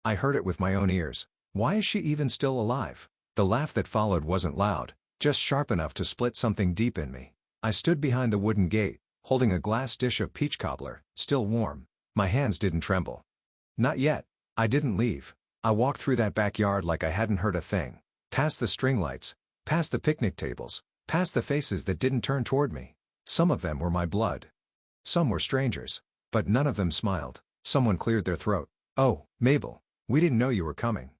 I heard it with my own ears. Why is she even still alive? The laugh that followed wasn't loud, just sharp enough to split something deep in me. I stood behind the wooden gate, holding a glass dish of peach cobbler, still warm. My hands didn't tremble. Not yet. I didn't leave. I walked through that backyard like I hadn't heard a thing. Past the string lights, past the picnic tables, past the faces that didn't turn toward me. Some of them were my blood. Some were strangers. But none of them smiled. Someone cleared their throat. "Oh, Mabel, we didn't know you were coming."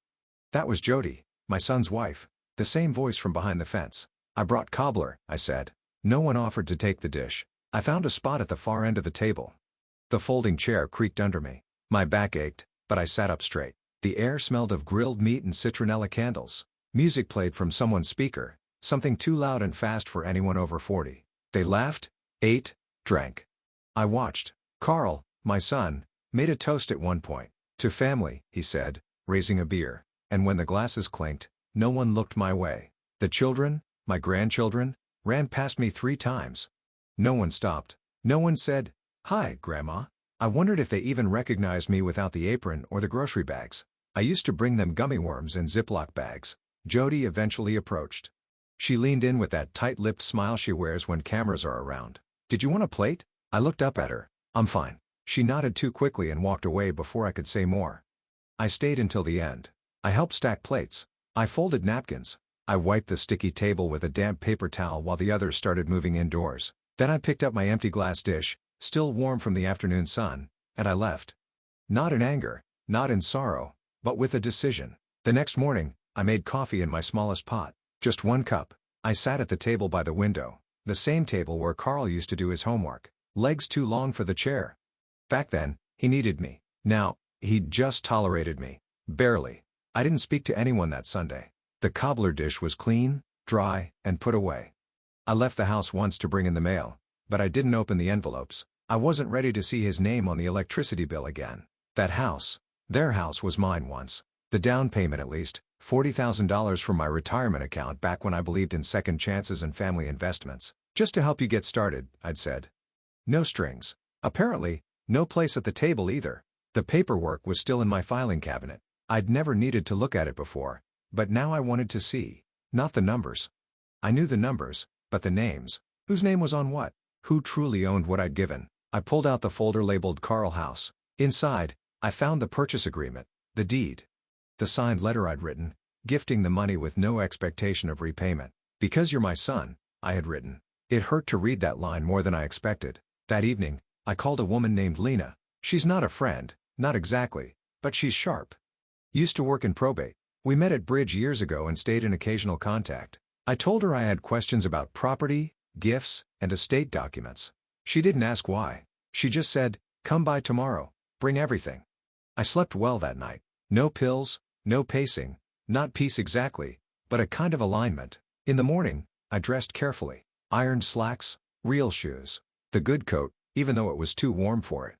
That was Jody, my son's wife, the same voice from behind the fence. "I brought cobbler," I said. No one offered to take the dish. I found a spot at the far end of the table. The folding chair creaked under me. My back ached, but I sat up straight. The air smelled of grilled meat and citronella candles. Music played from someone's speaker, something too loud and fast for anyone over 40. They laughed, ate, drank. I watched. Carl, my son, made a toast at one point. "To family," he said, raising a beer. And when the glasses clinked, no one looked my way. The children, my grandchildren, ran past me 3 times. No one stopped. No one said, "Hi, Grandma." I wondered if they even recognized me without the apron or the grocery bags. I used to bring them gummy worms in Ziploc bags. Jody eventually approached. She leaned in with that tight-lipped smile she wears when cameras are around. "Did you want a plate?" I looked up at her. "I'm fine." She nodded too quickly and walked away before I could say more. I stayed until the end. I helped stack plates. I folded napkins. I wiped the sticky table with a damp paper towel while the others started moving indoors. Then I picked up my empty glass dish, still warm from the afternoon sun, and I left. Not in anger, not in sorrow, but with a decision. The next morning, I made coffee in my smallest pot. Just 1 cup. I sat at the table by the window, the same table where Carl used to do his homework. Legs too long for the chair. Back then, he needed me. Now, he just tolerated me. Barely. I didn't speak to anyone that Sunday. The cobbler dish was clean, dry, and put away. I left the house once to bring in the mail, but I didn't open the envelopes. I wasn't ready to see his name on the electricity bill again. That house, their house, was mine once. The down payment at least, $40,000 from my retirement account back when I believed in second chances and family investments. "Just to help you get started," I'd said. No strings. Apparently, no place at the table either. The paperwork was still in my filing cabinet. I'd never needed to look at it before, but now I wanted to see. Not the numbers. I knew the numbers, but the names. Whose name was on what? Who truly owned what I'd given? I pulled out the folder labeled Carl House. Inside, I found the purchase agreement, the deed. The signed letter I'd written, gifting the money with no expectation of repayment. "Because you're my son," I had written. It hurt to read that line more than I expected. That evening, I called a woman named Lena. She's not a friend, not exactly, but she's sharp. Used to work in probate. We met at Bridge years ago and stayed in occasional contact. I told her I had questions about property, gifts, and estate documents. She didn't ask why. She just said, "Come by tomorrow, bring everything." I slept well that night. No pills, no pacing, not peace exactly, but a kind of alignment. In the morning, I dressed carefully. Ironed slacks, real shoes. The good coat, even though it was too warm for it.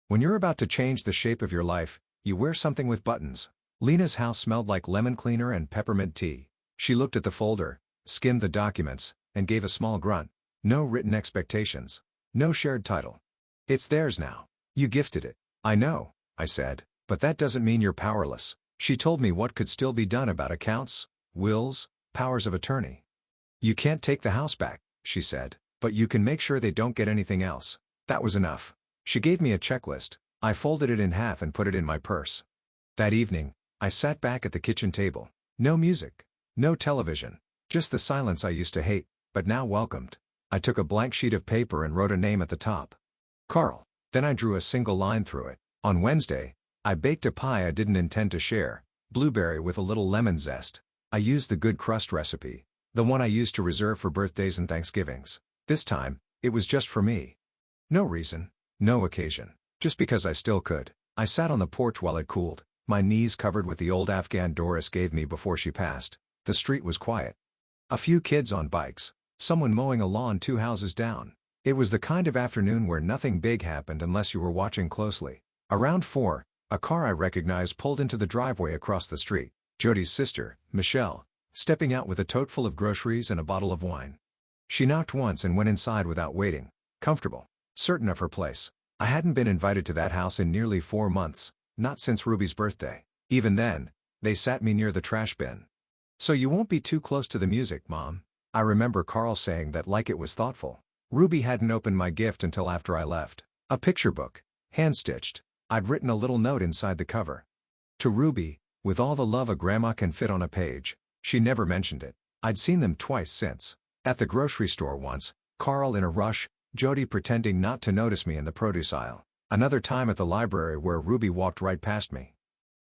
When you're about to change the shape of your life, you wear something with buttons. Lena's house smelled like lemon cleaner and peppermint tea. She looked at the folder, skimmed the documents, and gave a small grunt. No written expectations. No shared title. "It's theirs now. You gifted it." "I know," I said, "but that doesn't mean you're powerless." She told me what could still be done about accounts, wills, powers of attorney. "You can't take the house back," she said, "but you can make sure they don't get anything else." That was enough. She gave me a checklist. I folded it in half and put it in my purse. That evening, I sat back at the kitchen table. No music. No television. Just the silence I used to hate, but now welcomed. I took a blank sheet of paper and wrote a name at the top. Carl. Then I drew a single line through it. On Wednesday, I baked a pie I didn't intend to share, blueberry with a little lemon zest. I used the good crust recipe, the one I used to reserve for birthdays and Thanksgivings. This time, it was just for me. No reason, no occasion, just because I still could. I sat on the porch while it cooled, my knees covered with the old Afghan Doris gave me before she passed. The street was quiet. A few kids on bikes, someone mowing a lawn 2 houses down. It was the kind of afternoon where nothing big happened unless you were watching closely. Around 4, a car I recognized pulled into the driveway across the street. Jody's sister, Michelle, stepping out with a tote full of groceries and a bottle of wine. She knocked once and went inside without waiting, comfortable, certain of her place. I hadn't been invited to that house in nearly 4 months, not since Ruby's birthday. Even then, they sat me near the trash bin. "So you won't be too close to the music, Mom." I remember Carl saying that like it was thoughtful. Ruby hadn't opened my gift until after I left. A picture book, hand-stitched. I'd written a little note inside the cover. To Ruby, with all the love a grandma can fit on a page. She never mentioned it. I'd seen them twice since. At the grocery store once, Carl in a rush, Jody pretending not to notice me in the produce aisle. Another time at the library where Ruby walked right past me.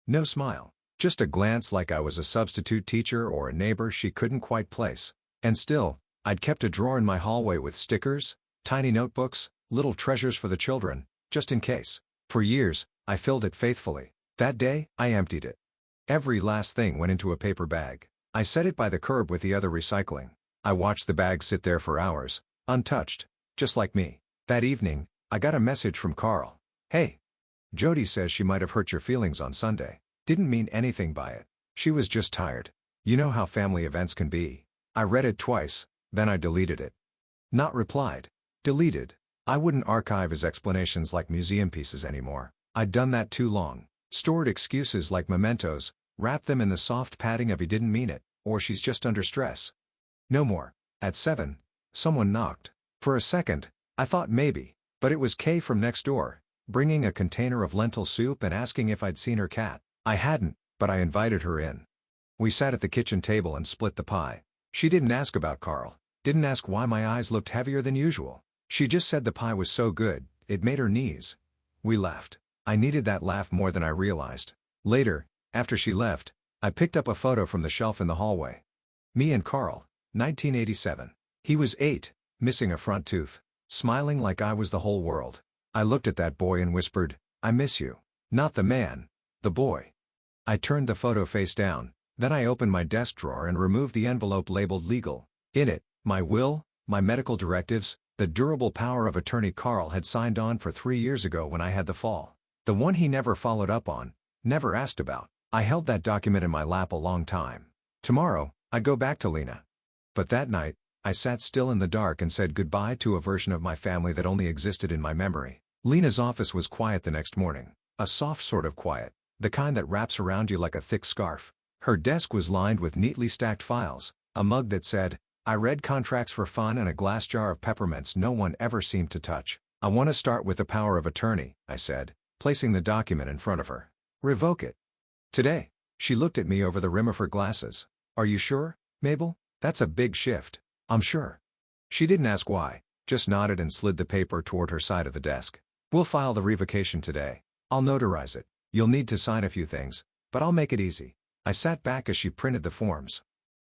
No smile. Just a glance like I was a substitute teacher or a neighbor she couldn't quite place. And still, I'd kept a drawer in my hallway with stickers, tiny notebooks, little treasures for the children, just in case. For years, I filled it faithfully. That day, I emptied it. Every last thing went into a paper bag. I set it by the curb with the other recycling. I watched the bag sit there for hours, untouched, just like me. That evening, I got a message from Carl. "Hey. Jody says she might have hurt your feelings on Sunday. Didn't mean anything by it. She was just tired. You know how family events can be." I read it twice, then I deleted it. Not replied. Deleted. I wouldn't archive his explanations like museum pieces anymore. I'd done that too long. Stored excuses like mementos, wrapped them in the soft padding of he didn't mean it, or she's just under stress. No more. At 7, someone knocked. For a second, I thought maybe, but it was Kay from next door, bringing a container of lentil soup and asking if I'd seen her cat. I hadn't, but I invited her in. We sat at the kitchen table and split the pie. She didn't ask about Carl, didn't ask why my eyes looked heavier than usual. She just said the pie was so good, it made her sneeze. We laughed. I needed that laugh more than I realized. Later, after she left, I picked up a photo from the shelf in the hallway. Me and Carl, 1987. He was 8, missing a front tooth, smiling like I was the whole world. I looked at that boy and whispered, "I miss you." Not the man, the boy. I turned the photo face down, then I opened my desk drawer and removed the envelope labeled legal. In it, my will, my medical directives, the durable power of attorney Carl had signed on for 3 years ago when I had the fall. The one he never followed up on, never asked about. I held that document in my lap a long time. Tomorrow, I'd go back to Lena. But that night, I sat still in the dark and said goodbye to a version of my family that only existed in my memory. Lena's office was quiet the next morning. A soft sort of quiet, the kind that wraps around you like a thick scarf. Her desk was lined with neatly stacked files, a mug that said, "I read contracts for fun," and a glass jar of peppermints no one ever seemed to touch. "I want to start with the power of attorney," I said, placing the document in front of her. "Revoke it. Today." She looked at me over the rim of her glasses. "Are you sure, Mabel? That's a big shift." "I'm sure." She didn't ask why, just nodded and slid the paper toward her side of the desk. "We'll file the revocation today. I'll notarize it. You'll need to sign a few things, but I'll make it easy." I sat back as she printed the forms.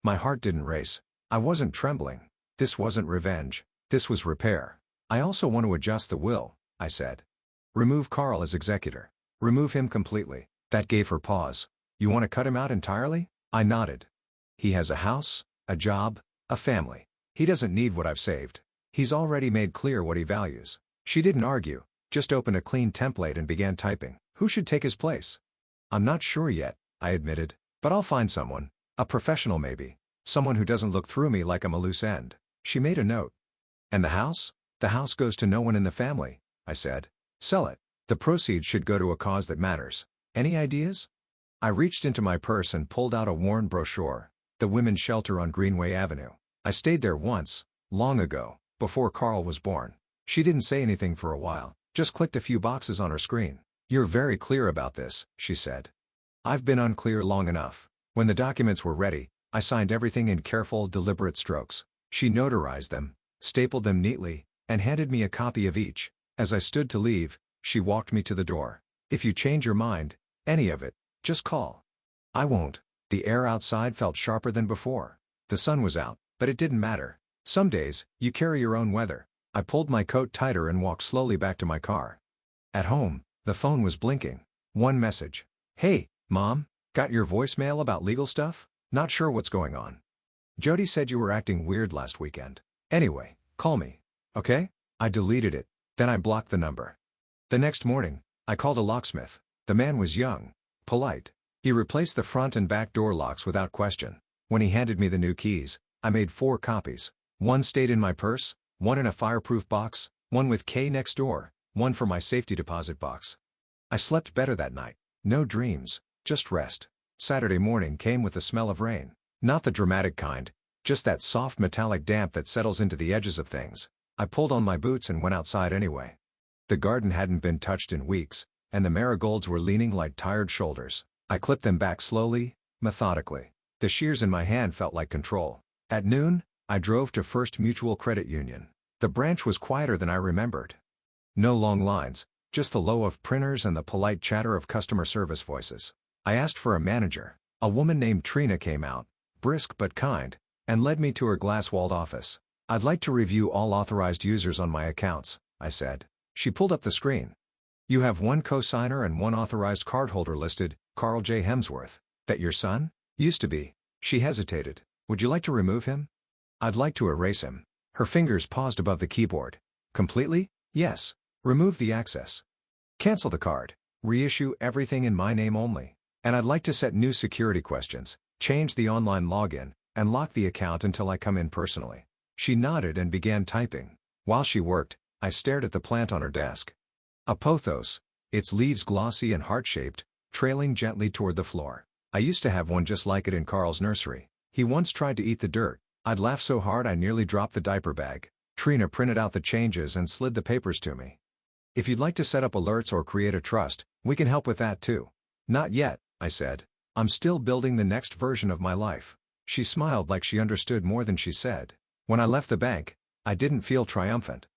My heart didn't race. I wasn't trembling. This wasn't revenge. This was repair. "I also want to adjust the will," I said. "Remove Carl as executor. Remove him completely." That gave her pause. "You want to cut him out entirely?" I nodded. "He has a house, a job, a family. He doesn't need what I've saved. He's already made clear what he values." She didn't argue, just opened a clean template and began typing. "Who should take his place?" "I'm not sure yet," I admitted, "but I'll find someone. A professional maybe. Someone who doesn't look through me like I'm a loose end." She made a note. "And the house?" "The house goes to no one in the family," I said. "Sell it. The proceeds should go to a cause that matters. Any ideas?" I reached into my purse and pulled out a worn brochure. The women's shelter on Greenway Avenue. I stayed there once, long ago, before Carl was born. She didn't say anything for a while, just clicked a few boxes on her screen. "You're very clear about this," she said. "I've been unclear long enough." When the documents were ready, I signed everything in careful, deliberate strokes. She notarized them, stapled them neatly, and handed me a copy of each. As I stood to leave, she walked me to the door. "If you change your mind, any of it, just call." "I won't." The air outside felt sharper than before. The sun was out, but it didn't matter. Some days, you carry your own weather. I pulled my coat tighter and walked slowly back to my car. At home, the phone was blinking. One message. "Hey, Mom, got your voicemail about legal stuff? Not sure what's going on. Jody said you were acting weird last weekend. Anyway, call me. Okay?" I deleted it, then I blocked the number. The next morning, I called a locksmith. The man was young, polite. He replaced the front and back door locks without question. When he handed me the new keys, I made 4 copies. One stayed in my purse, one in a fireproof box, one with K next door, one for my safety deposit box. I slept better that night. No dreams, Just rest. Saturday morning came with the smell of rain. Not the dramatic kind, just that soft metallic damp that settles into the edges of things. I pulled on my boots and went outside anyway. The garden hadn't been touched in weeks, and the marigolds were leaning like tired shoulders. I clipped them back slowly, methodically. The shears in my hand felt like control. At noon, I drove to First Mutual Credit Union. The branch was quieter than I remembered. No long lines, just the low of printers and the polite chatter of customer service voices. I asked for a manager. A woman named Trina came out, brisk but kind, and led me to her glass-walled office. "I'd like to review all authorized users on my accounts," I said. She pulled up the screen. "You have one co-signer and one authorized cardholder listed, Carl J. Hemsworth. That your son?" "Used to be." She hesitated. "Would you like to remove him?" "I'd like to erase him." Her fingers paused above the keyboard. "Completely?" "Yes." "Remove the access. Cancel the card. Reissue everything in my name only. And I'd like to set new security questions, change the online login, and lock the account until I come in personally." She nodded and began typing. While she worked, I stared at the plant on her desk. A pothos, its leaves glossy and heart-shaped, trailing gently toward the floor. I used to have one just like it in Carl's nursery. He once tried to eat the dirt. I'd laughed so hard I nearly dropped the diaper bag. Trina printed out the changes and slid the papers to me. "If you'd like to set up alerts or create a trust, we can help with that too." "Not yet," I said. "I'm still building the next version of my life." She smiled like she understood more than she said. When I left the bank, I didn't feel triumphant.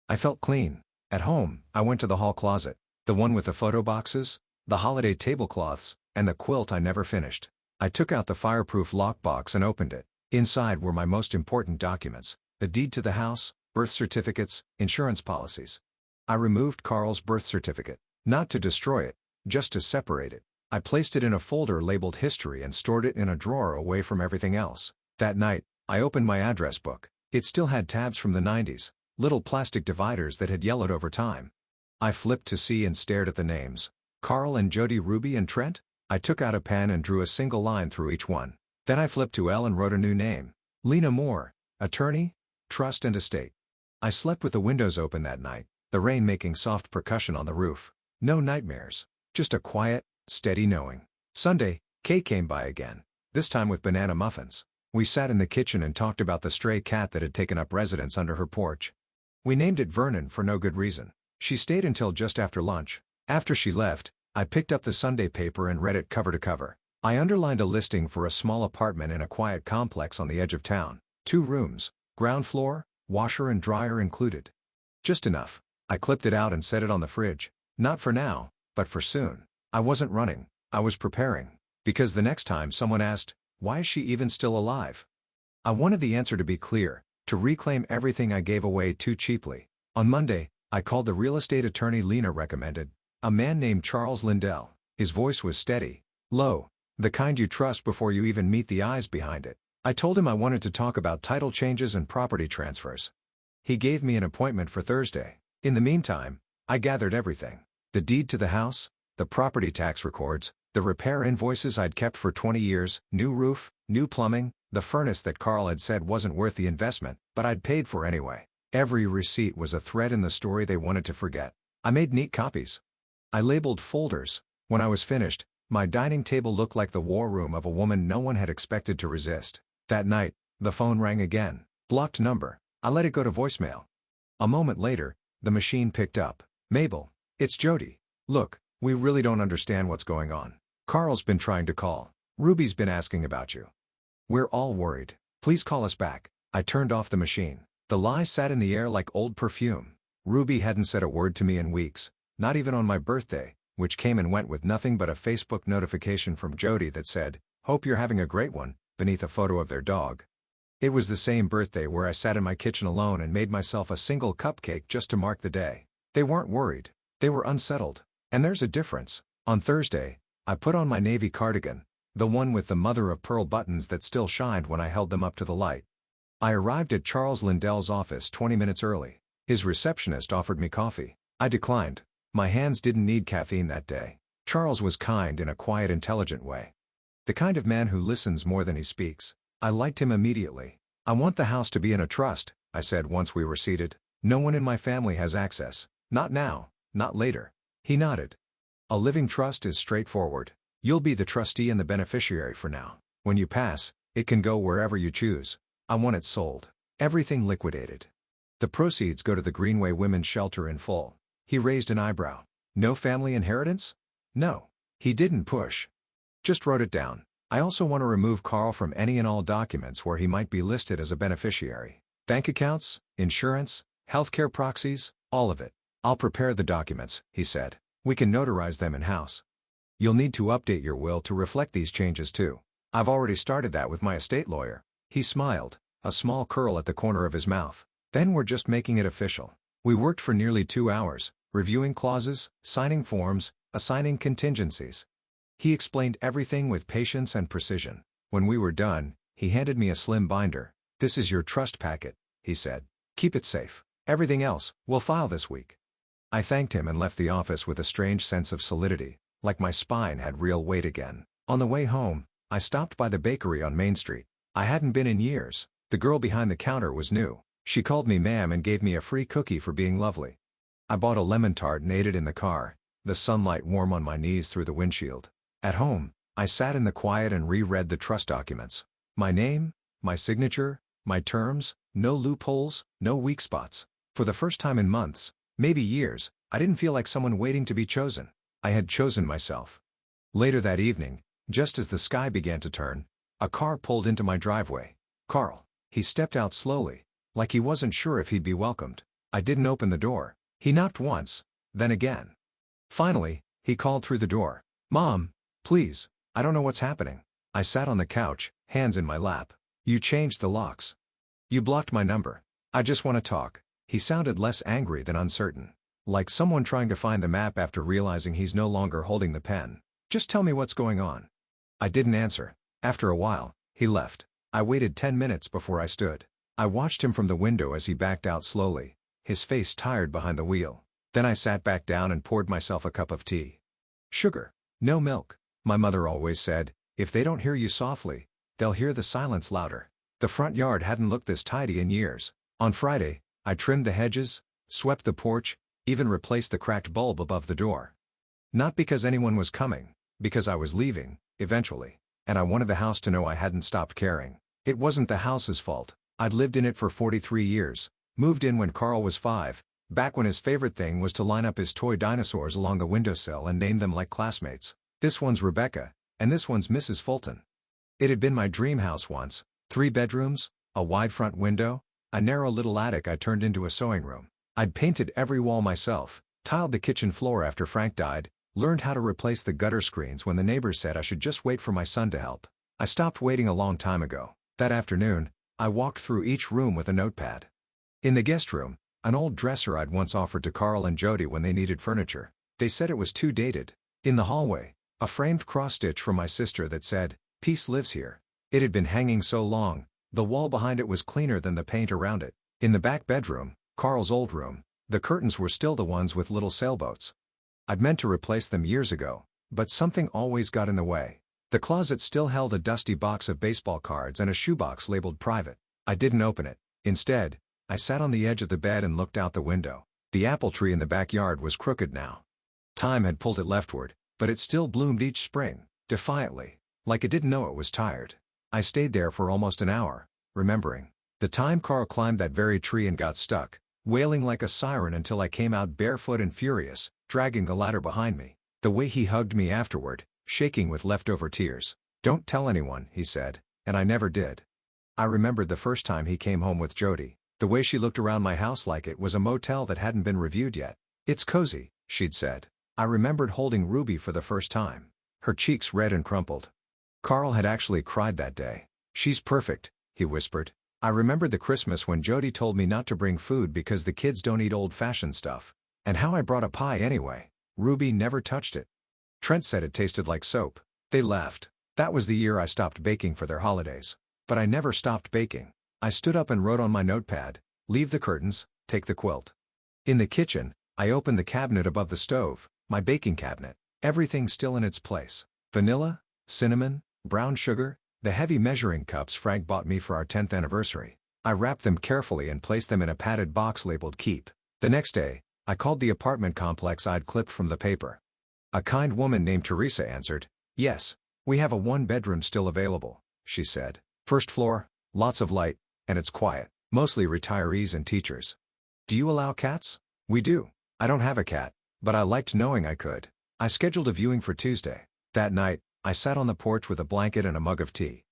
I felt clean. At home, I went to the hall closet, the one with the photo boxes, the holiday tablecloths, and the quilt I never finished. I took out the fireproof lockbox and opened it. Inside were my most important documents: the deed to the house, birth certificates, insurance policies. I removed Carl's birth certificate, not to destroy it, just to separate it. I placed it in a folder labeled History and stored it in a drawer away from everything else. That night, I opened my address book. It still had tabs from the 90s, little plastic dividers that had yellowed over time. I flipped to see and stared at the names. Carl and Jody, Ruby and Trent? I took out a pen and drew a single line through each one. Then I flipped to L and wrote a new name. Lena Moore, attorney, trust and estate. I slept with the windows open that night, the rain making soft percussion on the roof. No nightmares. Just a quiet, steady knowing. Sunday, Kay came by again, this time with banana muffins. We sat in the kitchen and talked about the stray cat that had taken up residence under her porch. We named it Vernon for no good reason. She stayed until just after lunch. After she left, I picked up the Sunday paper and read it cover to cover. I underlined a listing for a small apartment in a quiet complex on the edge of town. 2 rooms, ground floor, washer and dryer included. Just enough. I clipped it out and set it on the fridge. Not for now, but for soon. I wasn't running. I was preparing. Because the next time someone asked, "Why is she even still alive?" I wanted the answer to be clear, to reclaim everything I gave away too cheaply. On Monday, I called the real estate attorney Lena recommended, a man named Charles Lindell. His voice was steady, low, the kind you trust before you even meet the eyes behind it. I told him I wanted to talk about title changes and property transfers. He gave me an appointment for Thursday. In the meantime, I gathered everything. The deed to the house, the property tax records, the repair invoices I'd kept for 20 years, new roof, new plumbing, the furnace that Carl had said wasn't worth the investment, but I'd paid for anyway. Every receipt was a thread in the story they wanted to forget. I made neat copies. I labeled folders. When I was finished, my dining table looked like the war room of a woman no one had expected to resist. That night, the phone rang again. Blocked number. I let it go to voicemail. A moment later, the machine picked up. "Mabel, it's Jody. Look, we really don't understand what's going on. Carl's been trying to call. Ruby's been asking about you. We're all worried. Please call us back." I turned off the machine. The lie sat in the air like old perfume. Ruby hadn't said a word to me in weeks, not even on my birthday, which came and went with nothing but a Facebook notification from Jody that said, "Hope you're having a great one," beneath a photo of their dog. It was the same birthday where I sat in my kitchen alone and made myself a single cupcake just to mark the day. They weren't worried. They were unsettled. And there's a difference. On Thursday, I put on my navy cardigan, the one with the mother-of-pearl buttons that still shined when I held them up to the light. I arrived at Charles Lindell's office 20 minutes early. His receptionist offered me coffee. I declined. My hands didn't need caffeine that day. Charles was kind in a quiet, intelligent way. The kind of man who listens more than he speaks. I liked him immediately. "I want the house to be in a trust," I said once we were seated. "No one in my family has access. Not now, not later." He nodded. "A living trust is straightforward. You'll be the trustee and the beneficiary for now. When you pass, it can go wherever you choose. I want it sold. Everything liquidated. The proceeds go to the Greenway Women's Shelter in full. He raised an eyebrow. No family inheritance? No. He didn't push. Just wrote it down. I also want to remove Carl from any and all documents where he might be listed as a beneficiary. Bank accounts, insurance, healthcare proxies, all of it. I'll prepare the documents, he said. We can notarize them in-house. You'll need to update your will to reflect these changes too. I've already started that with my estate lawyer. He smiled, a small curl at the corner of his mouth. Then we're just making it official. We worked for nearly 2 hours, reviewing clauses, signing forms, assigning contingencies. He explained everything with patience and precision. When we were done, he handed me a slim binder. This is your trust packet, he said. Keep it safe. Everything else, we'll file this week. I thanked him and left the office with a strange sense of solidity, like my spine had real weight again. On the way home, I stopped by the bakery on Main Street. I hadn't been in years. The girl behind the counter was new. She called me ma'am and gave me a free cookie for being lovely. I bought a lemon tart and ate it in the car, the sunlight warm on my knees through the windshield. At home, I sat in the quiet and reread the trust documents. My name, my signature, my terms, no loopholes, no weak spots. For the first time in months, maybe years, I didn't feel like someone waiting to be chosen. I had chosen myself. Later that evening, just as the sky began to turn, a car pulled into my driveway. Carl. He stepped out slowly, like he wasn't sure if he'd be welcomed. I didn't open the door. He knocked once, then again. Finally, he called through the door. Mom, please, I don't know what's happening. I sat on the couch, hands in my lap. You changed the locks. You blocked my number. I just want to talk. He sounded less angry than uncertain. Like someone trying to find the map after realizing he's no longer holding the pen. Just tell me what's going on. I didn't answer. After a while, he left. I waited 10 minutes before I stood. I watched him from the window as he backed out slowly, his face tired behind the wheel. Then I sat back down and poured myself a cup of tea. Sugar, no milk. My mother always said, if they don't hear you softly, they'll hear the silence louder. The front yard hadn't looked this tidy in years. On Friday, I trimmed the hedges, swept the porch, even replaced the cracked bulb above the door. Not because anyone was coming, because I was leaving, eventually. And I wanted the house to know I hadn't stopped caring. It wasn't the house's fault. I'd lived in it for 43 years, moved in when Carl was 5, back when his favorite thing was to line up his toy dinosaurs along the windowsill and name them like classmates. This one's Rebecca, and this one's Mrs. Fulton. It had been my dream house once, 3 bedrooms, a wide front window, a narrow little attic I turned into a sewing room. I'd painted every wall myself, tiled the kitchen floor after Frank died, learned how to replace the gutter screens when the neighbors said I should just wait for my son to help. I stopped waiting a long time ago. That afternoon, I walked through each room with a notepad. In the guest room, an old dresser I'd once offered to Carl and Jody when they needed furniture. They said it was too dated. In the hallway, a framed cross-stitch from my sister that said, "Peace lives here." It had been hanging so long, the wall behind it was cleaner than the paint around it. In the back bedroom, Carl's old room, the curtains were still the ones with little sailboats. I'd meant to replace them years ago, but something always got in the way. The closet still held a dusty box of baseball cards and a shoebox labeled private. I didn't open it. Instead, I sat on the edge of the bed and looked out the window. The apple tree in the backyard was crooked now. Time had pulled it leftward, but it still bloomed each spring, defiantly, like it didn't know it was tired. I stayed there for almost an hour, remembering the time Carl climbed that very tree and got stuck, wailing like a siren until I came out barefoot and furious, dragging the ladder behind me. The way he hugged me afterward, shaking with leftover tears. "Don't tell anyone," he said, and I never did. I remembered the first time he came home with Jody, the way she looked around my house like it was a motel that hadn't been reviewed yet. "It's cozy," she'd said. I remembered holding Ruby for the first time, her cheeks red and crumpled. Carl had actually cried that day. "She's perfect," he whispered. I remembered the Christmas when Jody told me not to bring food because the kids don't eat old-fashioned stuff. And how I brought a pie anyway. Ruby never touched it. Trent said it tasted like soap. They left. That was the year I stopped baking for their holidays. But I never stopped baking. I stood up and wrote on my notepad, "Leave the curtains, take the quilt." In the kitchen, I opened the cabinet above the stove, my baking cabinet. Everything still in its place. Vanilla, cinnamon, brown sugar, the heavy measuring cups Frank bought me for our 10th anniversary. I wrapped them carefully and placed them in a padded box labeled "Keep." The next day, I called the apartment complex I'd clipped from the paper. A kind woman named Teresa answered. Yes, we have a one-bedroom still available, she said. First floor, lots of light, and it's quiet, mostly retirees and teachers. Do you allow cats? We do. I don't have a cat, but I liked knowing I could. I scheduled a viewing for Tuesday. That night, I sat on the porch with a blanket and a mug of tea.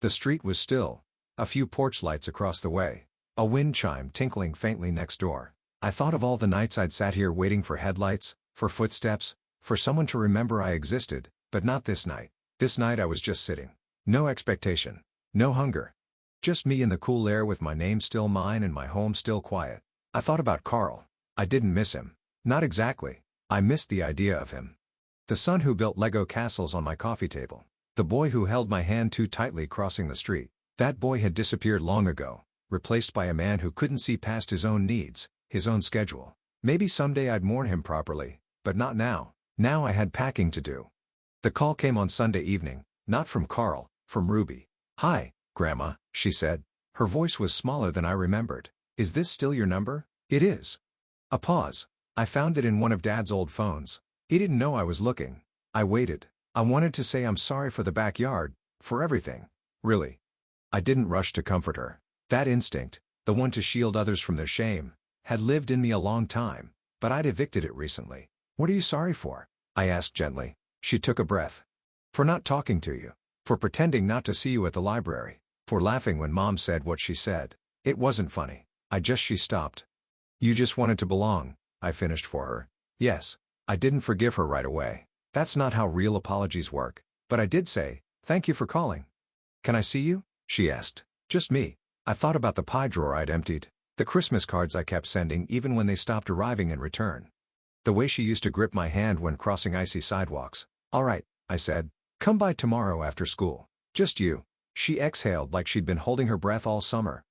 The street was still. A few porch lights across the way. A wind chime tinkling faintly next door. I thought of all the nights I'd sat here waiting for headlights, for footsteps, for someone to remember I existed, but not this night. This night I was just sitting. No expectation. No hunger. Just me in the cool air with my name still mine and my home still quiet. I thought about Carl. I didn't miss him. Not exactly. I missed the idea of him. The son who built Lego castles on my coffee table. The boy who held my hand too tightly crossing the street. That boy had disappeared long ago, replaced by a man who couldn't see past his own needs, his own schedule. Maybe someday I'd mourn him properly, but not now. Now I had packing to do. The call came on Sunday evening, not from Carl, from Ruby. "Hi, Grandma," she said. Her voice was smaller than I remembered. "Is this still your number?" "It is." A pause. I found it in one of Dad's old phones. He didn't know I was looking. I waited. I wanted to say I'm sorry for the backyard, for everything. Really. I didn't rush to comfort her. That instinct, the one to shield others from their shame, had lived in me a long time, but I'd evicted it recently. "What are you sorry for?" I asked gently. She took a breath. "For not talking to you. For pretending not to see you at the library. For laughing when Mom said what she said. It wasn't funny. She stopped. You just wanted to belong," I finished for her. Yes. I didn't forgive her right away. That's not how real apologies work. But I did say, "Thank you for calling." "Can I see you?" she asked. "Just me." I thought about the pie drawer I'd emptied. The Christmas cards I kept sending even when they stopped arriving in return. The way she used to grip my hand when crossing icy sidewalks. "All right," I said. "Come by tomorrow after school. Just you." She exhaled like she'd been holding her breath all summer.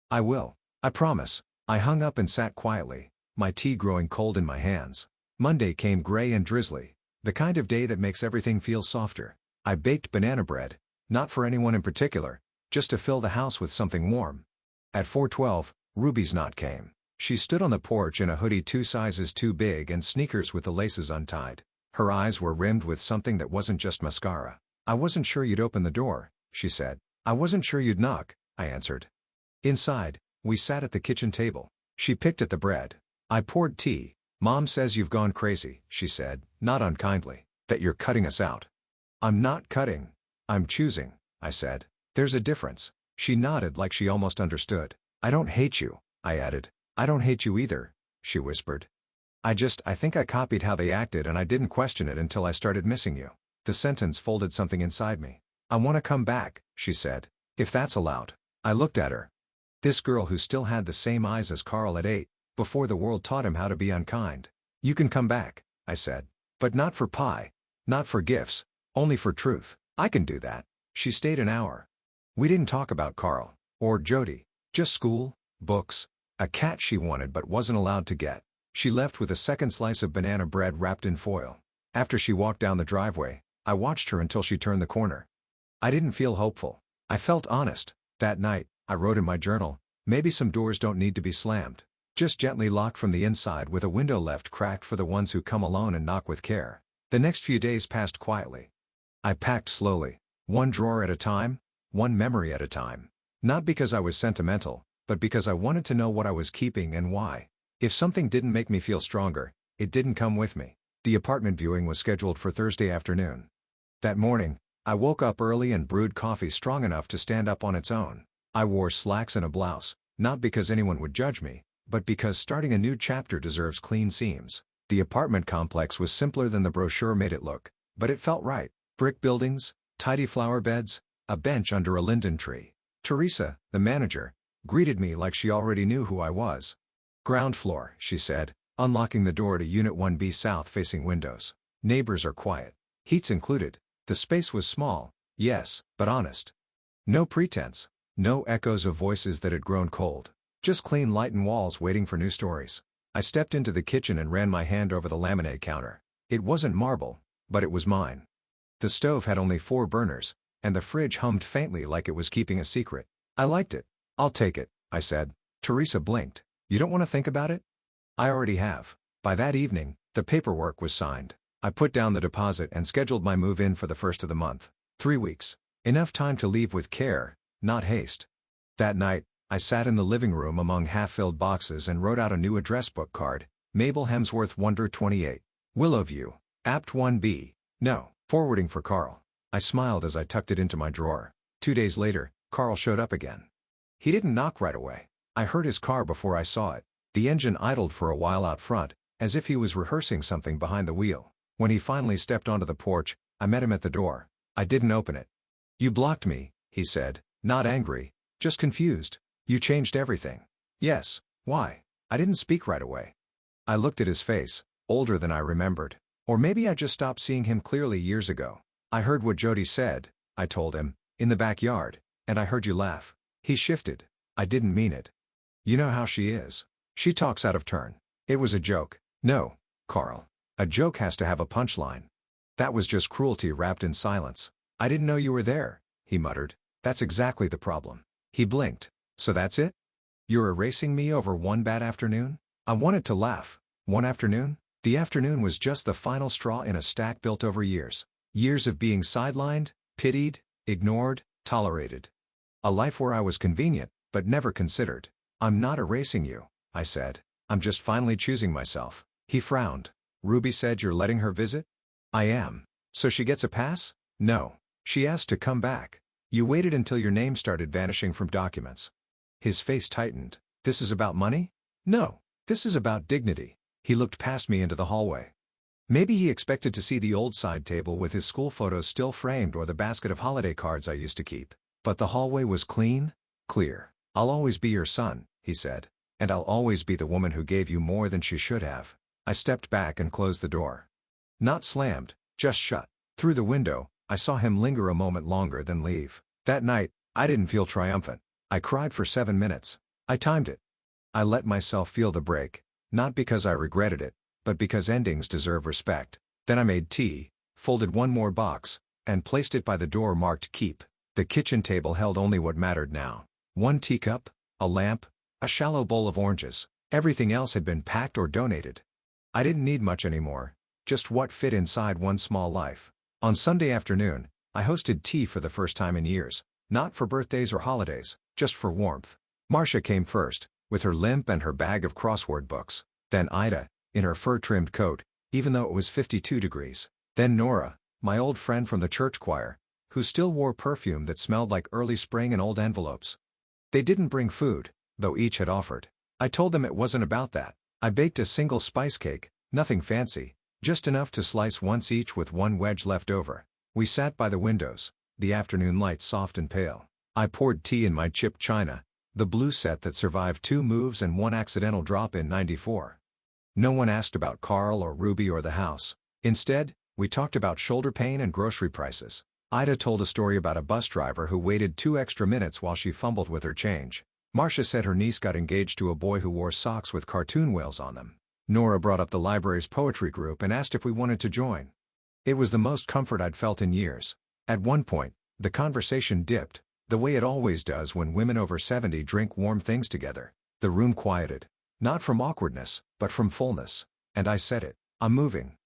"I will. I promise." I hung up and sat quietly, my tea growing cold in my hands. Monday came gray and drizzly, the kind of day that makes everything feel softer. I baked banana bread, not for anyone in particular, just to fill the house with something warm. At 4:12, Ruby's knock came. She stood on the porch in a hoodie 2 sizes too big and sneakers with the laces untied. Her eyes were rimmed with something that wasn't just mascara. "I wasn't sure you'd open the door," she said. "I wasn't sure you'd knock," I answered. Inside, we sat at the kitchen table. She picked at the bread. I poured tea. "Mom says you've gone crazy," she said, not unkindly. "That you're cutting us out." "I'm not cutting. I'm choosing," I said. "There's a difference." She nodded like she almost understood. "I don't hate you," I added. "I don't hate you either," she whispered. I think I copied how they acted and I didn't question it until I started missing you." The sentence folded something inside me. "I want to come back," she said. "If that's allowed." I looked at her. This girl who still had the same eyes as Carl at 8, before the world taught him how to be unkind. "You can come back," I said. "But not for pie. Not for gifts. Only for truth." "I can do that." She stayed an hour. We didn't talk about Carl. Or Jody. Just school, books, a cat she wanted but wasn't allowed to get. She left with a second slice of banana bread wrapped in foil. After she walked down the driveway, I watched her until she turned the corner. I didn't feel hopeful. I felt honest. That night, I wrote in my journal, maybe some doors don't need to be slammed. Just gently locked from the inside with a window left cracked for the ones who come alone and knock with care. The next few days passed quietly. I packed slowly, one drawer at a time, one memory at a time. Not because I was sentimental, but because I wanted to know what I was keeping and why. If something didn't make me feel stronger, it didn't come with me. The apartment viewing was scheduled for Thursday afternoon. That morning, I woke up early and brewed coffee strong enough to stand up on its own. I wore slacks and a blouse, not because anyone would judge me, but because starting a new chapter deserves clean seams. The apartment complex was simpler than the brochure made it look, but it felt right. Brick buildings, tidy flower beds, a bench under a linden tree. Teresa, the manager, greeted me like she already knew who I was. "Ground floor," she said, unlocking the door to Unit 1B south-facing windows. "Neighbors are quiet. Heat's included." The space was small, yes, but honest. No pretense. No echoes of voices that had grown cold. Just clean light and walls waiting for new stories. I stepped into the kitchen and ran my hand over the laminate counter. It wasn't marble, but it was mine. The stove had only 4 burners, and the fridge hummed faintly like it was keeping a secret. I liked it. "I'll take it," I said. Teresa blinked. "You don't want to think about it?" "I already have." By that evening, the paperwork was signed. I put down the deposit and scheduled my move in for the first of the month. 3 weeks. Enough time to leave with care, not haste. That night, I sat in the living room among half-filled boxes and wrote out a new address book card, Mabel Hemsworth Wonder 28. Willowview, Apt 1B. No, forwarding for Carl. I smiled as I tucked it into my drawer. 2 days later, Carl showed up again. He didn't knock right away. I heard his car before I saw it. The engine idled for a while out front, as if he was rehearsing something behind the wheel. When he finally stepped onto the porch, I met him at the door. I didn't open it. "You blocked me," he said, not angry, just confused. "You changed everything." "Yes, why?" I didn't speak right away. I looked at his face, older than I remembered. Or maybe I just stopped seeing him clearly years ago. "I heard what Jody said," I told him, "in the backyard, and I heard you laugh." He shifted. "I didn't mean it. You know how she is. She talks out of turn. It was a joke." "No, Carl. A joke has to have a punchline." "That was just cruelty wrapped in silence." "I didn't know you were there," he muttered. "That's exactly the problem." He blinked. "So that's it? You're erasing me over one bad afternoon?" I wanted to laugh. One afternoon? The afternoon was just the final straw in a stack built over years. Years of being sidelined, pitied, ignored, tolerated. A life where I was convenient, but never considered. "I'm not erasing you," I said. "I'm just finally choosing myself." He frowned. "Ruby said you're letting her visit?" "I am. So she gets a pass?" "No. She asked to come back." "You waited until your name started vanishing from documents." His face tightened. "This is about money?" "No. This is about dignity." He looked past me into the hallway. Maybe he expected to see the old side table with his school photos still framed or the basket of holiday cards I used to keep. But the hallway was clean, clear. "I'll always be your son," he said. "And I'll always be the woman who gave you more than she should have." I stepped back and closed the door. Not slammed, just shut. Through the window, I saw him linger a moment longer than leave. That night, I didn't feel triumphant. I cried for 7 minutes. I timed it. I let myself feel the break, not because I regretted it, but because endings deserve respect. Then I made tea, folded one more box, and placed it by the door marked keep. The kitchen table held only what mattered now. One teacup, a lamp, a shallow bowl of oranges. Everything else had been packed or donated. I didn't need much anymore, just what fit inside one small life. On Sunday afternoon, I hosted tea for the first time in years, not for birthdays or holidays, just for warmth. Marcia came first, with her limp and her bag of crossword books. Then Ida, in her fur-trimmed coat, even though it was 52 degrees. Then Nora, my old friend from the church choir, who still wore perfume that smelled like early spring and old envelopes. They didn't bring food, though each had offered. I told them it wasn't about that. I baked a single spice cake, nothing fancy, just enough to slice once each with one wedge left over. We sat by the windows, the afternoon light soft and pale. I poured tea in my chipped china, the blue set that survived 2 moves and 1 accidental drop in '94. No one asked about Carl or Ruby or the house. Instead, we talked about shoulder pain and grocery prices. Ida told a story about a bus driver who waited 2 extra minutes while she fumbled with her change. Marcia said her niece got engaged to a boy who wore socks with cartoon whales on them. Nora brought up the library's poetry group and asked if we wanted to join. It was the most comfort I'd felt in years. At one point, the conversation dipped, the way it always does when women over 70 drink warm things together. The room quieted. Not from awkwardness, but from fullness. And I said it. "I'm moving."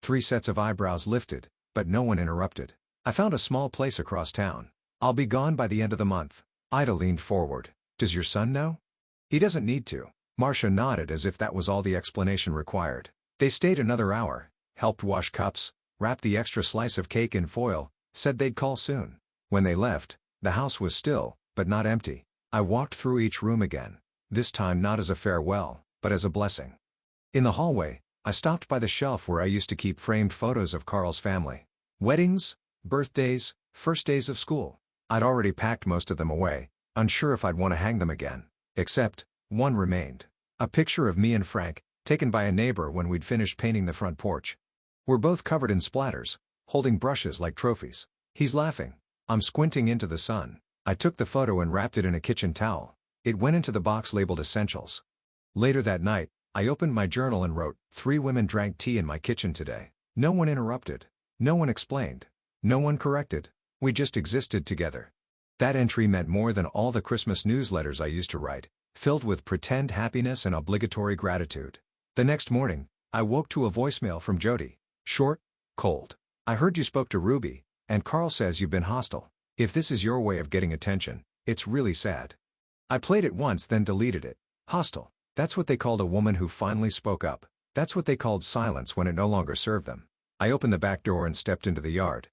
3 sets of eyebrows lifted, but no one interrupted. "I found a small place across town. I'll be gone by the end of the month." Ida leaned forward. "Does your son know?" "He doesn't need to." Marcia nodded as if that was all the explanation required. They stayed another hour, helped wash cups, wrapped the extra slice of cake in foil, said they'd call soon. When they left, the house was still, but not empty. I walked through each room again, this time not as a farewell, but as a blessing. In the hallway, I stopped by the shelf where I used to keep framed photos of Carl's family. Weddings, birthdays, first days of school. I'd already packed most of them away, unsure if I'd want to hang them again. Except, one remained. A picture of me and Frank, taken by a neighbor when we'd finished painting the front porch. We're both covered in splatters, holding brushes like trophies. He's laughing. I'm squinting into the sun. I took the photo and wrapped it in a kitchen towel. It went into the box labeled Essentials. Later that night, I opened my journal and wrote, 3 women drank tea in my kitchen today. No one interrupted. No one explained. No one corrected. We just existed together. That entry meant more than all the Christmas newsletters I used to write, filled with pretend happiness and obligatory gratitude. The next morning, I woke to a voicemail from Jody. Short, cold. I heard you spoke to Ruby, and Carl says you've been hostile. If this is your way of getting attention, it's really sad. I played it once then deleted it. Hostile. That's what they called a woman who finally spoke up. That's what they called silence when it no longer served them. I opened the back door and stepped into the yard.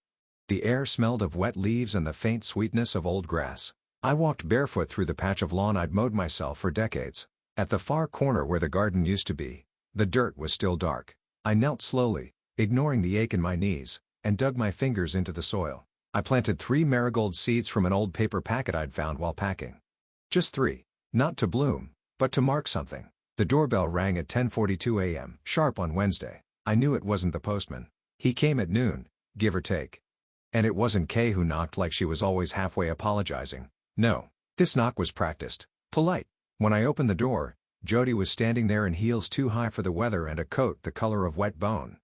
The air smelled of wet leaves and the faint sweetness of old grass. I walked barefoot through the patch of lawn I'd mowed myself for decades. At the far corner where the garden used to be, the dirt was still dark. I knelt slowly, ignoring the ache in my knees, and dug my fingers into the soil. I planted 3 marigold seeds from an old paper packet I'd found while packing. Just 3. Not to bloom, but to mark something. The doorbell rang at 10:42 a.m. sharp on Wednesday. I knew it wasn't the postman. He came at noon, give or take. And it wasn't Kay who knocked like she was always halfway apologizing. No. This knock was practiced. Polite. When I opened the door, Jody was standing there in heels too high for the weather and a coat the color of wet bone.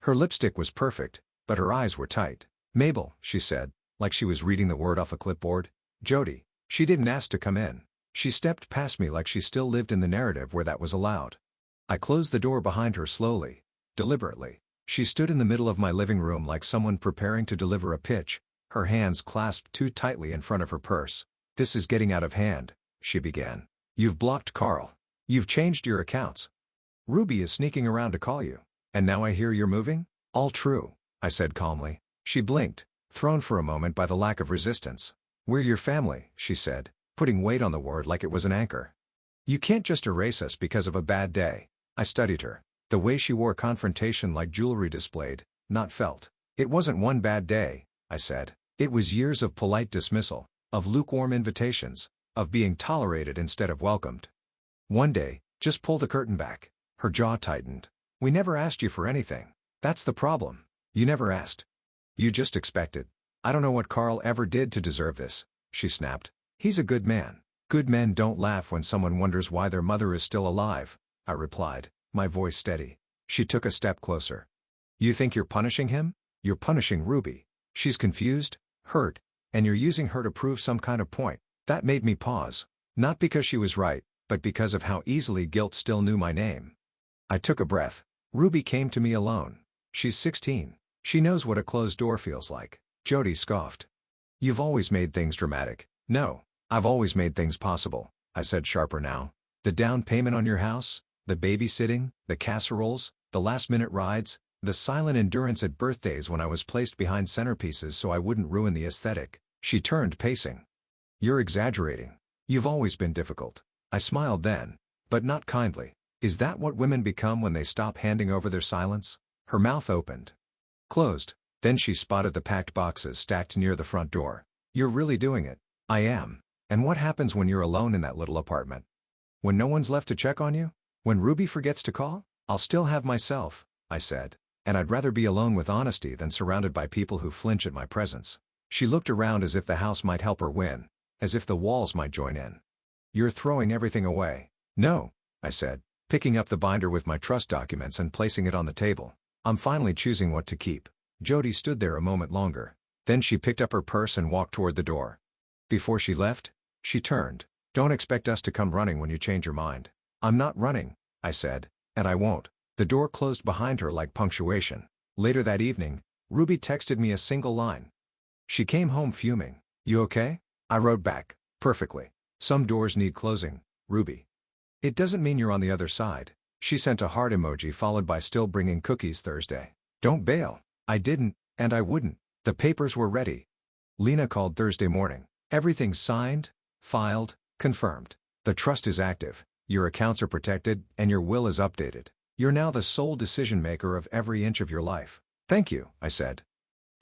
Her lipstick was perfect, but her eyes were tight. "Mabel," she said, like she was reading the word off a clipboard. "Jody." She didn't ask to come in. She stepped past me like she still lived in the narrative where that was allowed. I closed the door behind her slowly, deliberately. She stood in the middle of my living room like someone preparing to deliver a pitch, her hands clasped too tightly in front of her purse. "This is getting out of hand," she began. "You've blocked Carl. You've changed your accounts. Ruby is sneaking around to call you. And now I hear you're moving?" "All true," I said calmly. She blinked, thrown for a moment by the lack of resistance. "We're your family," she said, putting weight on the word like it was an anchor. "You can't just erase us because of a bad day." I studied her. The way she wore confrontation like jewelry displayed, not felt. "It wasn't one bad day," I said. "It was years of polite dismissal, of lukewarm invitations, of being tolerated instead of welcomed. One day, just pull the curtain back." Her jaw tightened. "We never asked you for anything. That's the problem. You never asked. You just expected. I don't know what Carl ever did to deserve this," she snapped. "He's a good man." "Good men don't laugh when someone wonders why their mother is still alive," I replied, my voice steady. She took a step closer. "You think you're punishing him? You're punishing Ruby. She's confused, hurt, and you're using her to prove some kind of point." That made me pause. Not because she was right, but because of how easily guilt still knew my name. I took a breath. "Ruby came to me alone. She's 16. She knows what a closed door feels like." Jody scoffed. "You've always made things dramatic." "No, I've always made things possible," I said sharper now. "The down payment on your house, the babysitting, the casseroles, the last-minute rides, the silent endurance at birthdays when I was placed behind centerpieces so I wouldn't ruin the aesthetic." She turned pacing. "You're exaggerating. You've always been difficult." I smiled then, but not kindly. Is that what women become when they stop handing over their silence? Her mouth opened. Closed. Then she spotted the packed boxes stacked near the front door. "You're really doing it." "I am. And what happens when you're alone in that little apartment? When no one's left to check on you? When Ruby forgets to call?" "I'll still have myself," I said. "And I'd rather be alone with honesty than surrounded by people who flinch at my presence." She looked around as if the house might help her win, as if the walls might join in. "You're throwing everything away." "No," I said, picking up the binder with my trust documents and placing it on the table. "I'm finally choosing what to keep." Jody stood there a moment longer. Then she picked up her purse and walked toward the door. Before she left, she turned. "Don't expect us to come running when you change your mind." "I'm not running," I said, "and I won't." The door closed behind her like punctuation. Later that evening, Ruby texted me a single line. She came home fuming. "You okay?" I wrote back, "Perfectly. Some doors need closing, Ruby." "It doesn't mean you're on the other side." She sent a heart emoji followed by "still bringing cookies Thursday." "Don't bail." I didn't, and I wouldn't. The papers were ready. Lena called Thursday morning. "Everything's signed, filed, confirmed. The trust is active, your accounts are protected, and your will is updated. You're now the sole decision maker of every inch of your life." "Thank you," I said.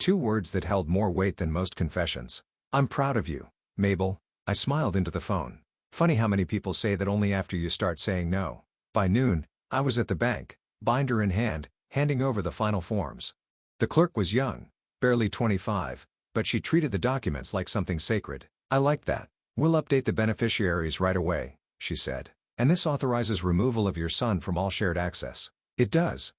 2 words that held more weight than most confessions. "I'm proud of you, Mabel." I smiled into the phone. Funny how many people say that only after you start saying no. By noon, I was at the bank, binder in hand, handing over the final forms. The clerk was young, barely 25, but she treated the documents like something sacred. "I liked that. We'll update the beneficiaries right away," she said. "And this authorizes removal of your son from all shared access." "It does."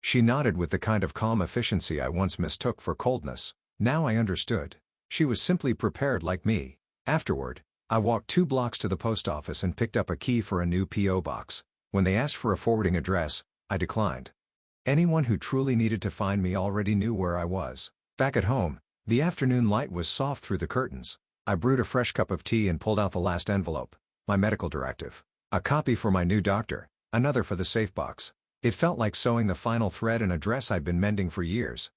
She nodded with the kind of calm efficiency I once mistook for coldness. Now I understood. She was simply prepared like me. Afterward, I walked 2 blocks to the post office and picked up a key for a new P.O. box. When they asked for a forwarding address, I declined. Anyone who truly needed to find me already knew where I was. Back at home, the afternoon light was soft through the curtains. I brewed a fresh cup of tea and pulled out the last envelope. My medical directive. A copy for my new doctor, another for the safe box. It felt like sewing the final thread in a dress I'd been mending for years.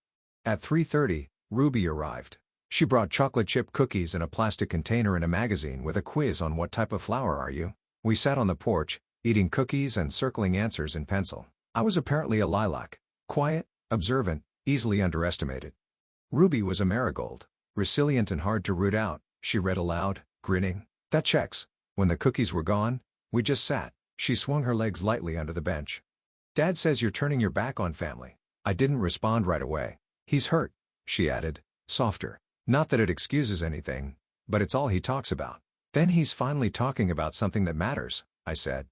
At 3:30, Ruby arrived. She brought chocolate chip cookies in a plastic container and a magazine with a quiz on what type of flower are you. We sat on the porch, eating cookies and circling answers in pencil. I was apparently a lilac. Quiet, observant, easily underestimated. Ruby was a marigold. Resilient and hard to root out, she read aloud, grinning. That checks. When the cookies were gone, we just sat. She swung her legs lightly under the bench. Dad says you're turning your back on family. I didn't respond right away. He's hurt, she added, softer. Not that it excuses anything, but it's all he talks about. Then he's finally talking about something that matters, I said.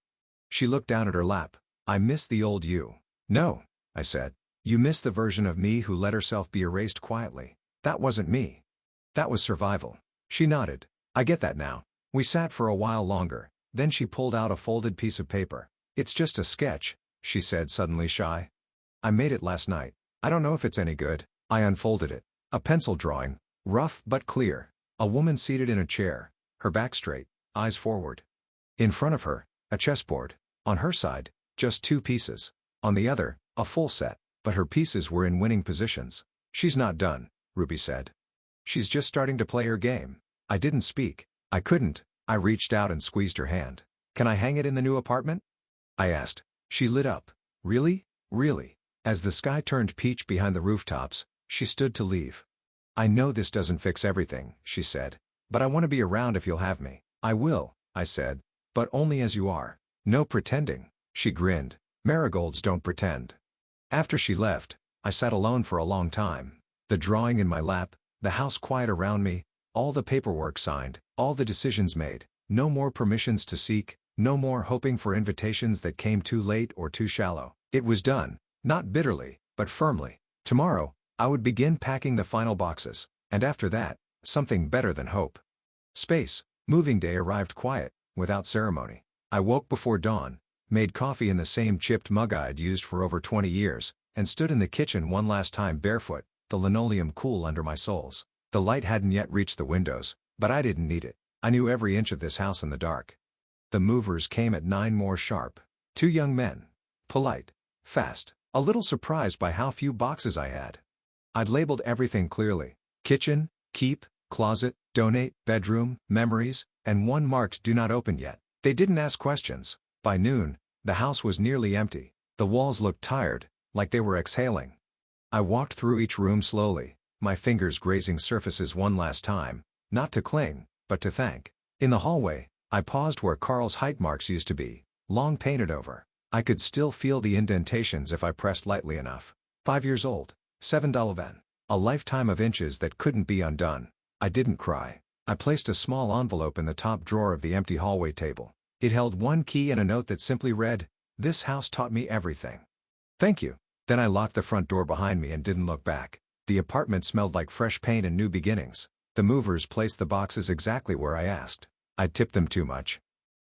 She looked down at her lap. I miss the old you. No, I said. You miss the version of me who let herself be erased quietly. That wasn't me. That was survival. She nodded. I get that now. We sat for a while longer, then she pulled out a folded piece of paper. It's just a sketch, she said, suddenly shy. I made it last night. I don't know if it's any good. I unfolded it. A pencil drawing, rough but clear. A woman seated in a chair, her back straight, eyes forward. In front of her, a chessboard. On her side, just 2 pieces. On the other, a full set, but her pieces were in winning positions. She's not done, Ruby said. She's just starting to play her game. I didn't speak. I couldn't. I reached out and squeezed her hand. Can I hang it in the new apartment? I asked. She lit up. Really? Really? As the sky turned peach behind the rooftops, she stood to leave. I know this doesn't fix everything, she said. But I want to be around if you'll have me. I will, I said. But only as you are. No pretending. She grinned. Marigolds don't pretend. After she left, I sat alone for a long time. The drawing in my lap, the house quiet around me, all the paperwork signed, all the decisions made, no more permissions to seek, no more hoping for invitations that came too late or too shallow. It was done, not bitterly, but firmly. Tomorrow, I would begin packing the final boxes, and after that, something better than hope. Space. Moving day arrived quiet, without ceremony. I woke before dawn, made coffee in the same chipped mug I'd used for over 20 years, and stood in the kitchen one last time barefoot, the linoleum cool under my soles. The light hadn't yet reached the windows, but I didn't need it. I knew every inch of this house in the dark. The movers came at 9 more sharp. 2 young men. Polite. Fast. A little surprised by how few boxes I had. I'd labeled everything clearly. Kitchen, keep, closet, donate, bedroom, memories, and one marked do not open yet. They didn't ask questions. By noon, the house was nearly empty. The walls looked tired, like they were exhaling. I walked through each room slowly, my fingers grazing surfaces one last time, not to cling, but to thank. In the hallway, I paused where Carl's height marks used to be, long painted over. I could still feel the indentations if I pressed lightly enough. 5 years old, $7 van. A lifetime of inches that couldn't be undone. I didn't cry. I placed a small envelope in the top drawer of the empty hallway table. It held one key and a note that simply read, "This house taught me everything. Thank you." Then I locked the front door behind me and didn't look back. The apartment smelled like fresh paint and new beginnings. The movers placed the boxes exactly where I asked. I'd tipped them too much.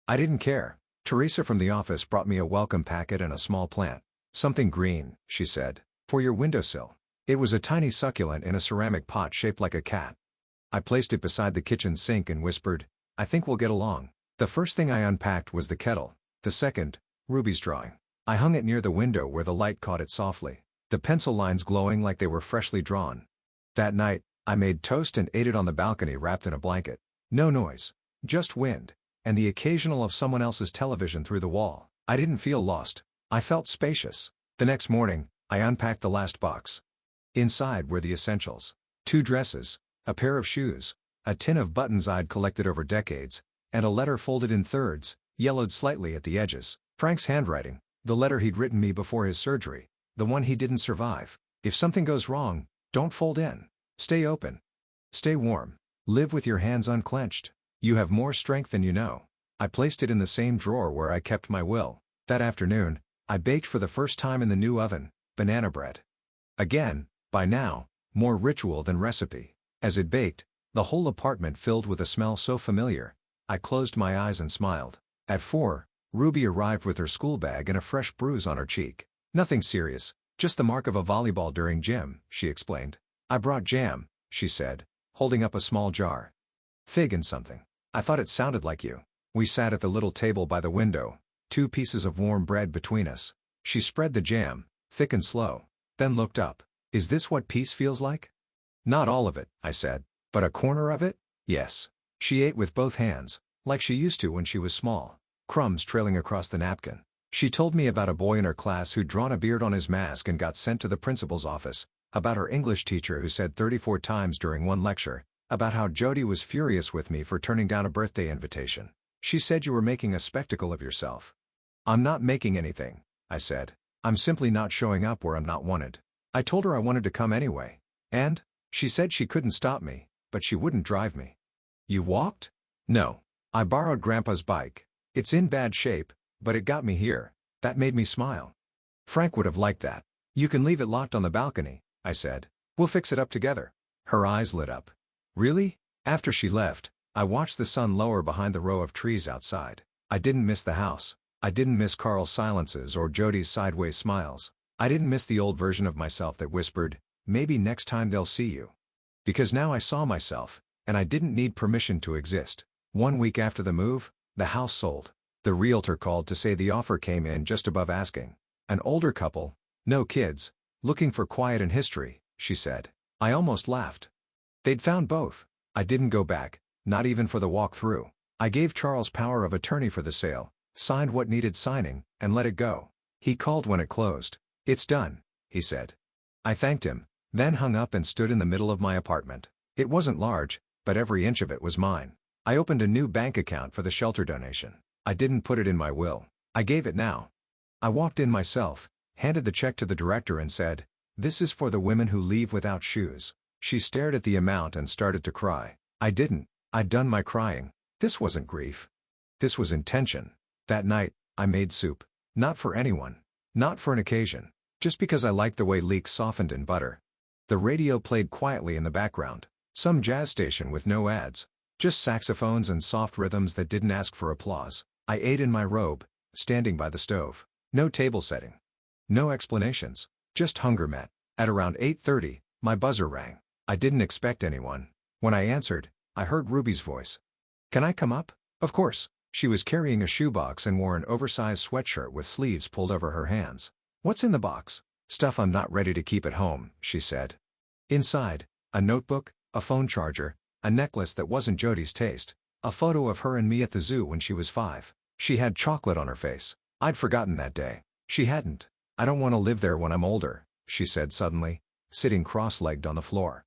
I didn't care. Teresa from the office brought me a welcome packet and a small plant. "Something green," she said, "for your windowsill." It was a tiny succulent in a ceramic pot shaped like a cat. I placed it beside the kitchen sink and whispered, "I think we'll get along." The first thing I unpacked was the kettle. The second, Ruby's drawing. I hung it near the window where the light caught it softly, the pencil lines glowing like they were freshly drawn. That night, I made toast and ate it on the balcony wrapped in a blanket. No noise, just wind, and the occasional of someone else's television through the wall. I didn't feel lost. I felt spacious. The next morning, I unpacked the last box. Inside were the essentials. 2 dresses, a pair of shoes, a tin of buttons I'd collected over decades, and a letter folded in thirds, yellowed slightly at the edges. Frank's handwriting, the letter he'd written me before his surgery, the one he didn't survive. If something goes wrong, don't fold in. Stay open. Stay warm. Live with your hands unclenched. You have more strength than you know. I placed it in the same drawer where I kept my will. That afternoon, I baked for the first time in the new oven, banana bread. Again, by now, more ritual than recipe. As it baked, the whole apartment filled with a smell so familiar, I closed my eyes and smiled. At 4, Ruby arrived with her school bag and a fresh bruise on her cheek. Nothing serious, Just the mark of a volleyball during gym, she explained. I brought jam, she said, holding up a small jar. Fig and something. I thought it sounded like you. We sat at the little table by the window, 2 pieces of warm bread between us. She spread the jam, thick and slow, then looked up. Is this what peace feels like? Not all of it, I said. But a corner of it? Yes. She ate with both hands, like she used to when she was small, crumbs trailing across the napkin. She told me about a boy in her class who'd drawn a beard on his mask and got sent to the principal's office, about her English teacher who said 34 times during one lecture, about how Jody was furious with me for turning down a birthday invitation. She said you were making a spectacle of yourself. I'm not making anything, I said. I'm simply not showing up where I'm not wanted. I told her I wanted to come anyway. And? She said she couldn't stop me, but she wouldn't drive me. You walked? No. I borrowed Grandpa's bike. It's in bad shape, but it got me here. That made me smile. Frank would have liked that. You can leave it locked on the balcony, I said. We'll fix it up together. Her eyes lit up. Really? After she left, I watched the sun lower behind the row of trees outside. I didn't miss the house. I didn't miss Carl's silences or Jody's sideways smiles. I didn't miss the old version of myself that whispered, maybe next time they'll see you. Because now I saw myself, and I didn't need permission to exist. 1 week after the move, the house sold. The realtor called to say the offer came in just above asking. An older couple, no kids, looking for quiet and history, she said. I almost laughed. They'd found both. I didn't go back, not even for the walk-through. I gave Charles power of attorney for the sale, signed what needed signing, and let it go. He called when it closed. It's done, he said. I thanked him, then hung up and stood in the middle of my apartment. It wasn't large, but every inch of it was mine. I opened a new bank account for the shelter donation. I didn't put it in my will. I gave it now. I walked in myself, handed the check to the director and said, "This is for the women who leave without shoes." She stared at the amount and started to cry. I didn't. I'd done my crying. This wasn't grief. This was intention. That night, I made soup. Not for anyone. Not for an occasion. Just because I liked the way leeks softened in butter. The radio played quietly in the background. Some jazz station with no ads. Just saxophones and soft rhythms that didn't ask for applause. I ate in my robe, standing by the stove. No table setting. No explanations. Just hunger met. At around 8:30, my buzzer rang. I didn't expect anyone. When I answered, I heard Ruby's voice. Can I come up? Of course. She was carrying a shoebox and wore an oversized sweatshirt with sleeves pulled over her hands. What's in the box? Stuff I'm not ready to keep at home, she said. Inside, a notebook, a phone charger, a necklace that wasn't Jody's taste, a photo of her and me at the zoo when she was 5. She had chocolate on her face. I'd forgotten that day. She hadn't. I don't want to live there when I'm older, she said suddenly, sitting cross-legged on the floor.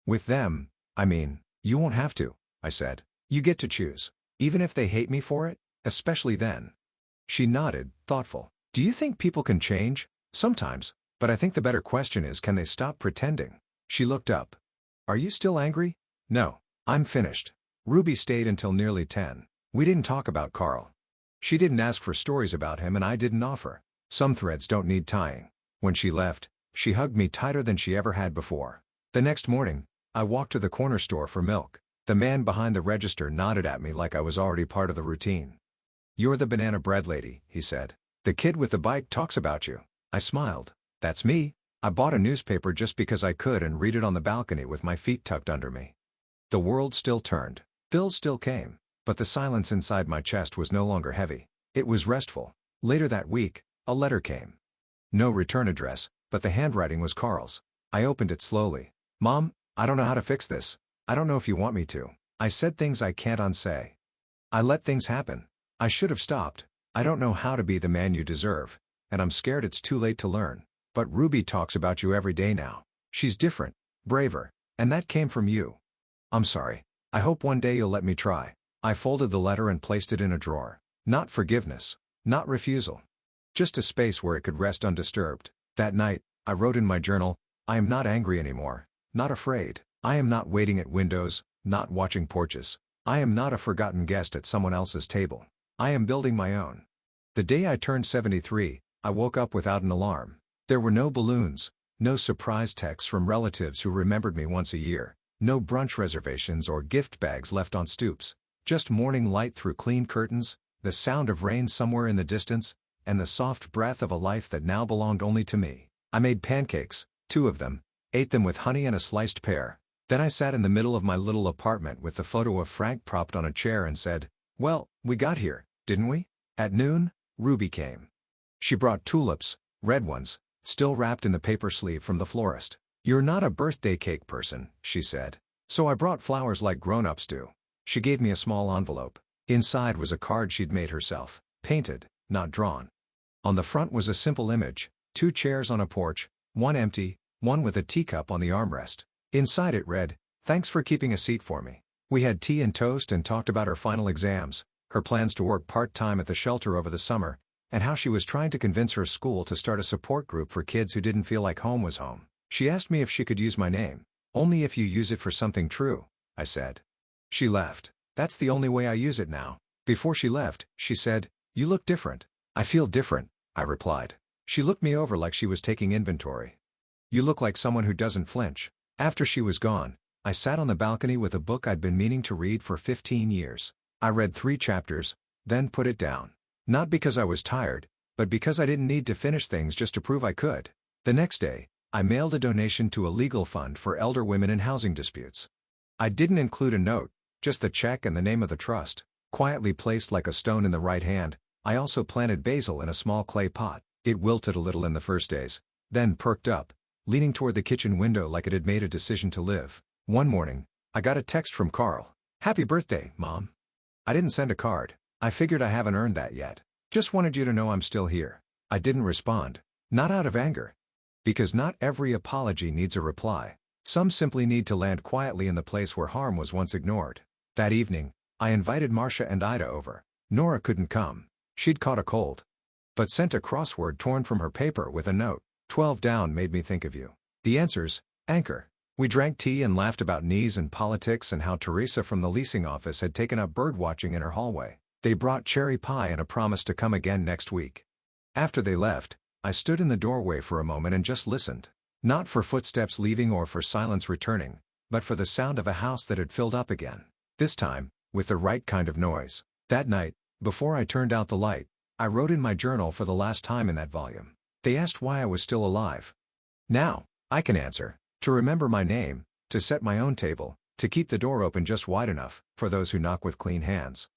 With them, I mean, you won't have to, I said. You get to choose. Even if they hate me for it, especially then. She nodded, thoughtful. Do you think people can change? Sometimes, but I think the better question is, can they stop pretending? She looked up. Are you still angry? No. I'm finished. Ruby stayed until nearly 10. We didn't talk about Carl. She didn't ask for stories about him and I didn't offer. Some threads don't need tying. When she left, she hugged me tighter than she ever had before. The next morning, I walked to the corner store for milk. The man behind the register nodded at me like I was already part of the routine. You're the banana bread lady, he said. The kid with the bike talks about you. I smiled. That's me. I bought a newspaper just because I could and read it on the balcony with my feet tucked under me. The world still turned. Bills still came. But the silence inside my chest was no longer heavy. It was restful. Later that week, a letter came. No return address, but the handwriting was Carl's. I opened it slowly. Mom, I don't know how to fix this. I don't know if you want me to. I said things I can't unsay. I let things happen. I should have stopped. I don't know how to be the man you deserve, and I'm scared it's too late to learn. But Ruby talks about you every day now. She's different, braver, and that came from you. I'm sorry. I hope one day you'll let me try. I folded the letter and placed it in a drawer. Not forgiveness. Not refusal. Just a space where it could rest undisturbed. That night, I wrote in my journal, I am not angry anymore. Not afraid. I am not waiting at windows, not watching porches. I am not a forgotten guest at someone else's table. I am building my own. The day I turned 73, I woke up without an alarm. There were no balloons, no surprise texts from relatives who remembered me once a year, no brunch reservations or gift bags left on stoops, just morning light through clean curtains, the sound of rain somewhere in the distance, and the soft breath of a life that now belonged only to me. I made pancakes, 2 of them, ate them with honey and a sliced pear. Then I sat in the middle of my little apartment with the photo of Frank propped on a chair and said, "Well, we got here, didn't we?" At noon, Ruby came. She brought tulips, red ones, still wrapped in the paper sleeve from the florist. "You're not a birthday cake person," she said. "So I brought flowers like grown-ups do." She gave me a small envelope. Inside was a card she'd made herself, painted, not drawn. On the front was a simple image, 2 chairs on a porch, one empty, one with a teacup on the armrest. Inside it read, "Thanks for keeping a seat for me." We had tea and toast and talked about her final exams, her plans to work part-time at the shelter over the summer, and how she was trying to convince her school to start a support group for kids who didn't feel like home was home. She asked me if she could use my name. "Only if you use it for something true," I said. She left. "That's the only way I use it now." Before she left, she said, "You look different." "I feel different," I replied. She looked me over like she was taking inventory. "You look like someone who doesn't flinch." After she was gone, I sat on the balcony with a book I'd been meaning to read for 15 years. I read 3 chapters, then put it down. Not because I was tired, but because I didn't need to finish things just to prove I could. The next day, I mailed a donation to a legal fund for elder women in housing disputes. I didn't include a note, just the check and the name of the trust. Quietly placed like a stone in the right hand, I also planted basil in a small clay pot. It wilted a little in the first days, then perked up, leaning toward the kitchen window like it had made a decision to live. One morning, I got a text from Carl. "Happy birthday, Mom." I didn't send a card. I figured I haven't earned that yet. "Just wanted you to know I'm still here." I didn't respond. Not out of anger. Because not every apology needs a reply. Some simply need to land quietly in the place where harm was once ignored. That evening, I invited Marcia and Ida over. Nora couldn't come. She'd caught a cold. But sent a crossword torn from her paper with a note. 12 down made me think of you. The answers, Anchor. We drank tea and laughed about knees and politics and how Teresa from the leasing office had taken up birdwatching in her hallway. They brought cherry pie and a promise to come again next week. After they left, I stood in the doorway for a moment and just listened. Not for footsteps leaving or for silence returning, but for the sound of a house that had filled up again. This time, with the right kind of noise. That night, before I turned out the light, I wrote in my journal for the last time in that volume. They asked why I was still alive. Now, I can answer. To remember my name, to set my own table, to keep the door open just wide enough, for those who knock with clean hands.